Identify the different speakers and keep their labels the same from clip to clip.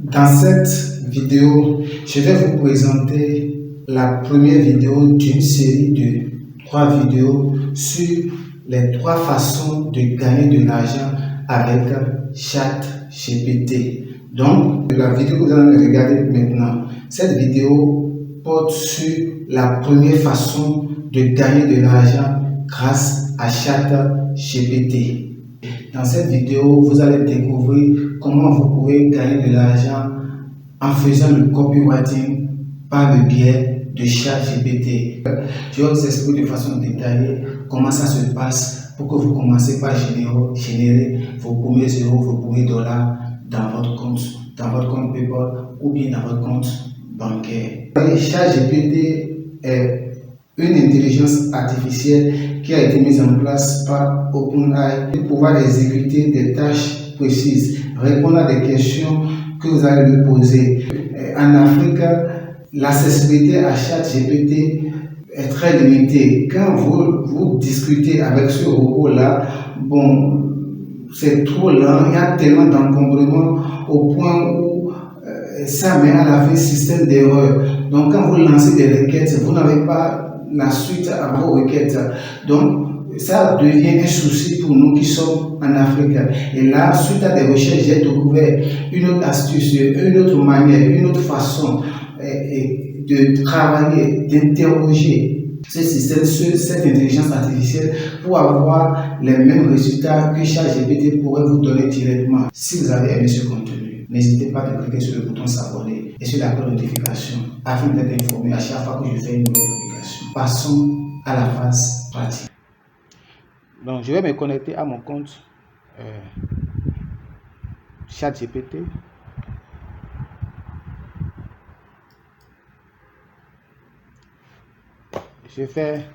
Speaker 1: Dans cette vidéo, je vais vous présenter la première vidéo d'une série de 3 vidéos sur les 3 façons de gagner de l'argent avec ChatGPT. Donc, la vidéo que vous allez regarder maintenant, cette vidéo porte sur la première façon de gagner de l'argent grâce à ChatGPT. Dans cette vidéo, vous allez découvrir comment vous pouvez gagner de l'argent en faisant le copywriting par le biais de ChatGPT. Je vais vous expliquer de façon détaillée comment ça se passe pour que vous commencez par générer vos premiers euros, vos premiers dollars dans votre compte PayPal ou bien dans votre compte bancaire. ChatGPT est une intelligence artificielle qui a été mise en place par OpenAI pour pouvoir exécuter des tâches précises, répondre à des questions que vous allez lui poser. En Afrique, l'accessibilité à ChatGPT est très limitée. Quand vous discutez avec ce robot-là, bon, c'est trop lent, il y a tellement d'encombrements au point où ça met à la fin système d'erreur. Donc quand vous lancez des requêtes, vous n'avez pas la suite à vos requêtes. Donc ça devient un souci pour nous qui sommes en Afrique. Et là, suite à des recherches, j'ai découvert une autre astuce, une autre manière, une autre façon de travailler, d'interroger ce système, cette intelligence artificielle pour avoir les mêmes résultats que ChatGPT pourrait vous donner directement. Si vous avez aimé ce contenu, n'hésitez pas à cliquer sur le bouton s'abonner et sur la cloche de notification afin d'être informé à chaque fois que je fais une nouvelle publication. Passons à la phase pratique.
Speaker 2: Donc, je vais me connecter à mon compte ChatGPT. Je fais,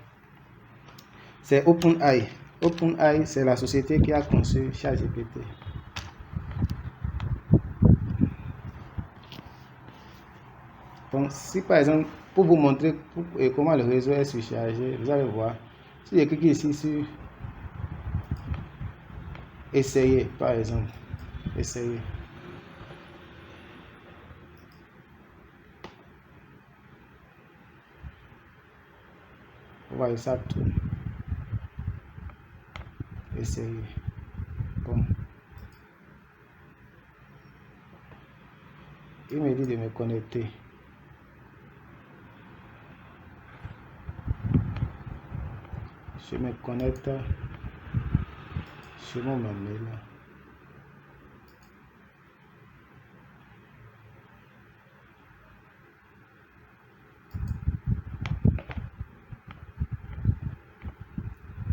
Speaker 2: c'est OpenAI. OpenAI, c'est la société qui a conçu ChatGPT. Donc, si par exemple, pour vous montrer comment le réseau est surchargé, vous allez voir. Si je clique ici sur essayer, par exemple, essayer. Vous voyez ça tout. Essayer. Bon. Il me dit de me connecter. Je me connecte sur mon mail.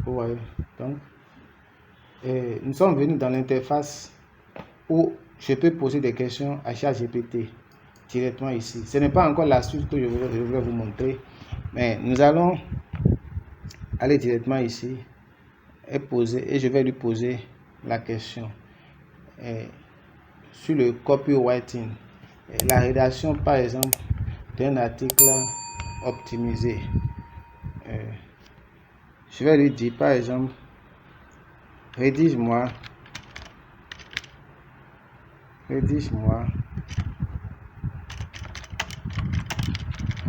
Speaker 2: Vous voyez, donc, nous sommes venus dans l'interface où je peux poser des questions à ChatGPT directement ici. Ce n'est pas encore la suite que je voulais vous montrer, mais nous allons aller directement ici et je vais lui poser la question sur le copywriting, la rédaction par exemple d'un article optimisé. Je vais lui dire par exemple, rédige-moi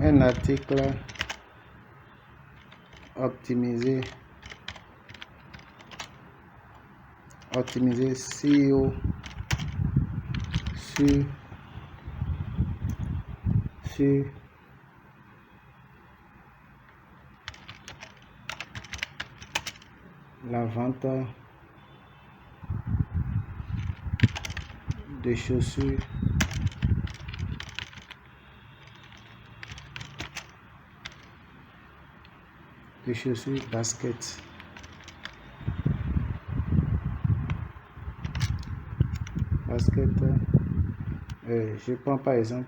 Speaker 2: un article optimisé SEO sur la vente de chaussures basket. Je prends par exemple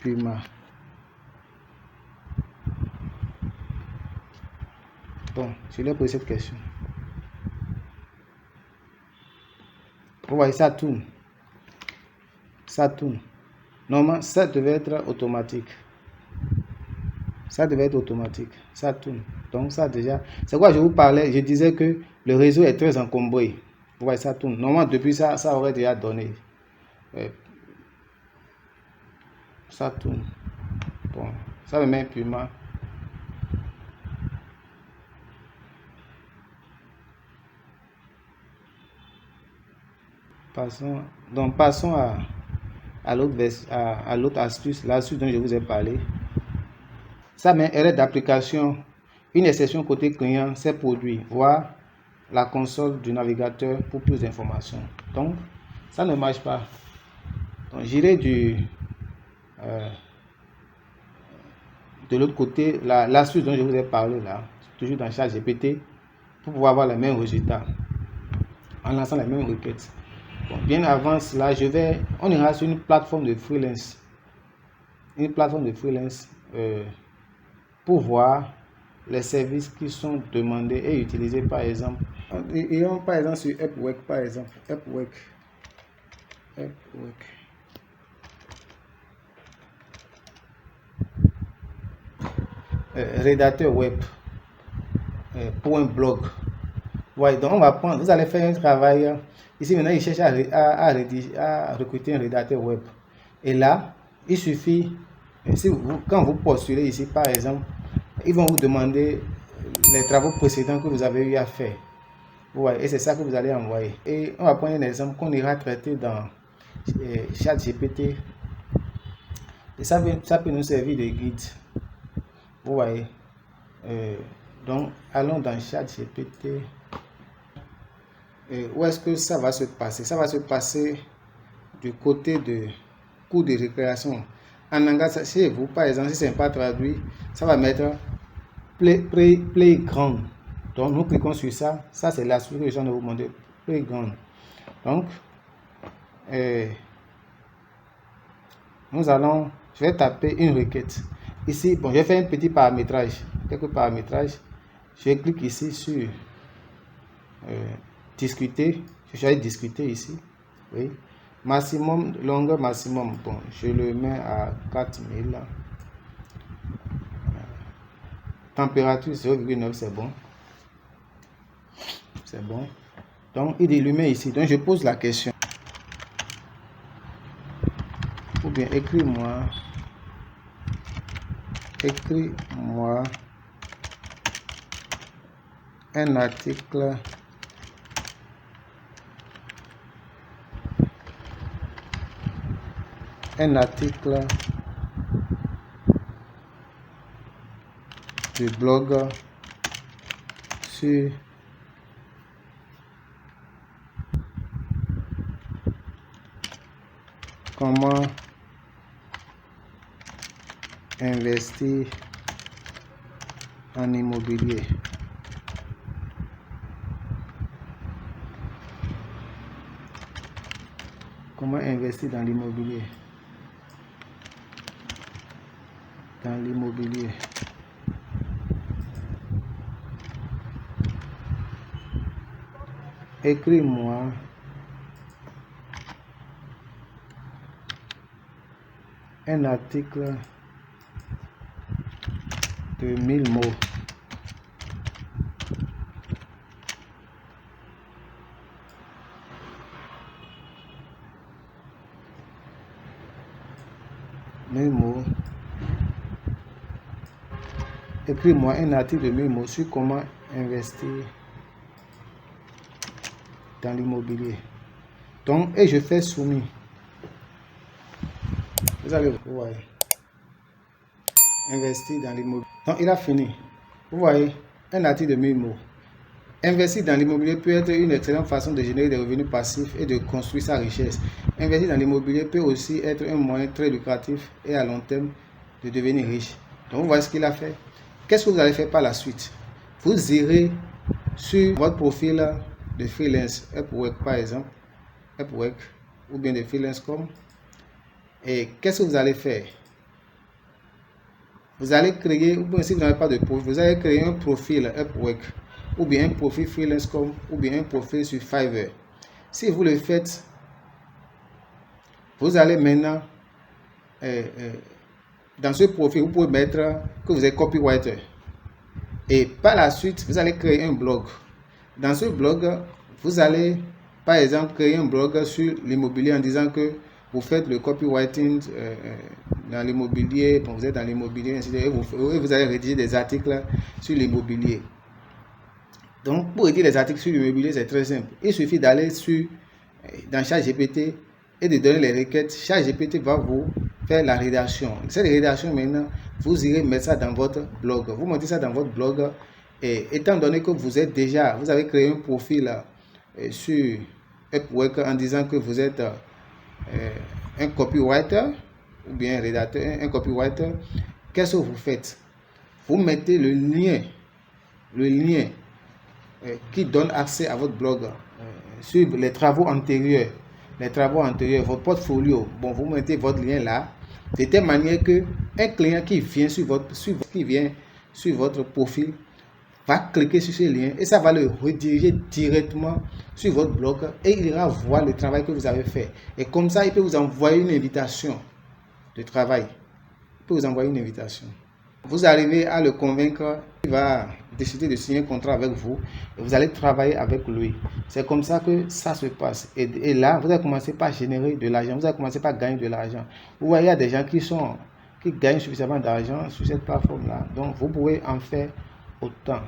Speaker 2: Puma. Bon, je lui ai posé cette question. Vous voyez, ça tourne. Normalement, ça devait être automatique. Ça tourne. Donc ça déjà, c'est quoi je vous parlais, je disais que le réseau est très encombré. Vous voyez, ça tourne. Normalement, depuis ça, ça aurait déjà donné. Ça tourne. Bon, ça me met purement. Passons à l'autre astuce, l'astuce dont je vous ai parlé. Ça met erreur d'application. Une exception côté client, c'est produit. Voir la console du navigateur pour plus d'informations. Donc, ça ne marche pas. Donc, j'irai de l'autre côté, l'astuce dont je vous ai parlé là, toujours dans ChatGPT, pour pouvoir avoir les mêmes résultats en lançant les mêmes requêtes. Bon, bien avant cela, on ira sur une plateforme de freelance. Une plateforme de freelance pour voir les services qui sont demandés et utilisés, par exemple. Irons par exemple sur Upwork, par exemple. Upwork. Rédacteur web pour un blog. Ouais, donc on va prendre, vous allez faire un travail. Ici maintenant, il cherche à recruter un rédacteur web. Et là, il suffit, quand vous postulez ici, par exemple, ils vont vous demander les travaux précédents que vous avez eu à faire. Ouais, et c'est ça que vous allez envoyer. Et on va prendre un exemple qu'on ira traiter dans ChatGPT. Et ça peut nous servir de guide. Vous voyez. Donc, allons dans ChatGPT. Où est-ce que ça va se passer? Ça va se passer du côté de cours de récréation. En anglais, chez vous, par exemple, si ce n'est pas traduit, ça va mettre Playground. Donc, nous cliquons sur ça. Ça, c'est la suite que je viens de vous montrer. Playground. Donc, je vais taper une requête. Ici, bon, je vais faire un petit paramétrage. Quelques paramétrages. Je clique ici sur discuter. Je vais discuter ici. Oui. Maximum, longueur maximum. Bon, je le mets à 4000. Température 0,9, c'est bon. C'est bon. Donc, il dit, le met ici. Donc, je pose la question. Ou bien, écris-moi un article de blog sur comment investir en immobilier. Comment investir dans l'immobilier? Écris-moi un article de 1000 mots. Écris-moi un article de 1000 mots sur comment investir dans l'immobilier. Donc, et je fais soumis. Vous allez voir. Investir dans l'immobilier. Donc, il a fini. Vous voyez, un article de 1000 mots. Investir dans l'immobilier peut être une excellente façon de générer des revenus passifs et de construire sa richesse. Investir dans l'immobilier peut aussi être un moyen très lucratif et à long terme de devenir riche. Donc, vous voyez ce qu'il a fait. Qu'est-ce que vous allez faire par la suite? Vous irez sur votre profil de freelance, Upwork par exemple, Upwork ou bien de freelance.com. Et qu'est-ce que vous allez faire? Vous allez créer, ou bien si vous n'avez pas de profil, vous allez créer un profil Upwork, ou bien un profil freelance.com, ou bien un profil sur Fiverr. Si vous le faites, vous allez maintenant, dans ce profil, vous pouvez mettre que vous êtes copywriter. Et par la suite, vous allez créer un blog. Dans ce blog, vous allez par exemple, créer un blog sur l'immobilier en disant que vous faites le copywriting dans l'immobilier, vous êtes dans l'immobilier, et vous allez rédiger des articles sur l'immobilier. Donc, pour rédiger des articles sur l'immobilier, c'est très simple. Il suffit d'aller dans ChatGPT et de donner les requêtes. ChatGPT va vous faire la rédaction. Cette rédaction, maintenant, vous irez mettre ça dans votre blog. Vous mettez ça dans votre blog. Et étant donné que vous avez créé un profil sur Upwork en disant que vous êtes un copywriter ou bien un rédacteur, un copywriter, qu'est-ce que vous faites? Vous mettez le lien qui donne accès à votre blog sur les travaux antérieurs, votre portfolio. Bon, vous mettez votre lien là, de telle manière que un client qui vient sur votre profil va cliquer sur ce lien et ça va le rediriger directement sur votre blog et il ira voir le travail que vous avez fait. Et comme ça, il peut vous envoyer une invitation de travail. Il peut vous envoyer une invitation. Vous arrivez à le convaincre, il va décider de signer un contrat avec vous et vous allez travailler avec lui. C'est comme ça que ça se passe. Et là, vous allez commencer par générer de l'argent. Vous allez commencer par gagner de l'argent. Vous voyez, il y a des gens qui gagnent suffisamment d'argent sur cette plateforme-là. Donc, vous pouvez en faire autant.